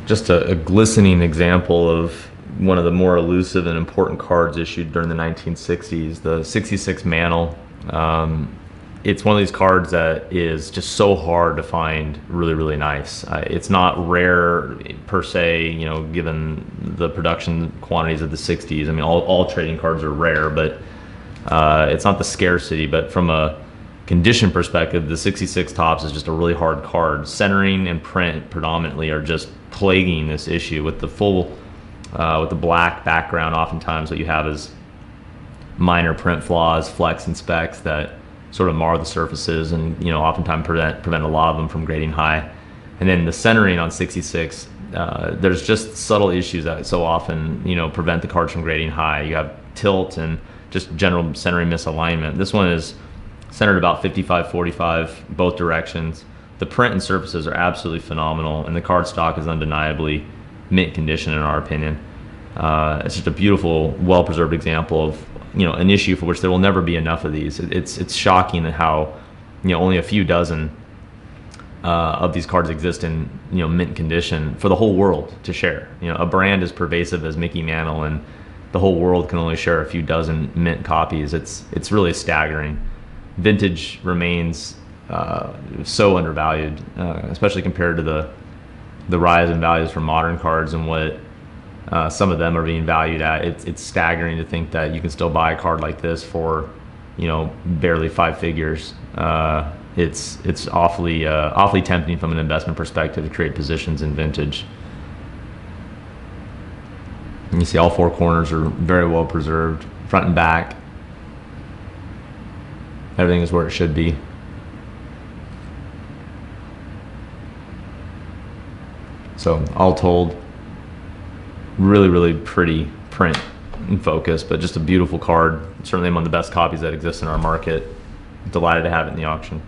Just a glistening example of one of the more elusive and important cards issued during the 1960s, the 66 Mantle. It's one of these cards that is just so hard to find really, really nice. It's not rare per se, you know, given the production quantities of the 60s. I mean, all trading cards are rare, but it's not the scarcity. But from a condition perspective, the 66 Topps is just a really hard card. Centering and print predominantly are just plaguing this issue with the full, with the black background. Oftentimes what you have is minor print flaws, flecks and specks that sort of mar the surfaces and, you know, oftentimes prevent a lot of them from grading high. And then the centering on 66, there's just subtle issues that so often, you know, prevent the cards from grading high. You have tilt and just general centering misalignment. This one is centered about 55-45 both directions. The print and surfaces are absolutely phenomenal, and the card stock is undeniably mint condition in our opinion. It's just a beautiful, well-preserved example of, you know, an issue for which there will never be enough of these. It's shocking how, you know, only a few dozen of these cards exist in, you know, mint condition for the whole world to share. You know, a brand as pervasive as Mickey Mantle and the whole world can only share a few dozen mint copies. It's really staggering. Vintage remains so undervalued, especially compared to the rise in values for modern cards and what some of them are being valued at. It's staggering to think that you can still buy a card like this for, you know, barely 5 figures. It's awfully tempting from an investment perspective to create positions in vintage. And you see all 4 corners are very well preserved, front and back. Everything is where it should be. So all told, really, really pretty print and focus, but just a beautiful card. Certainly among the best copies that exist in our market. Delighted to have it in the auction.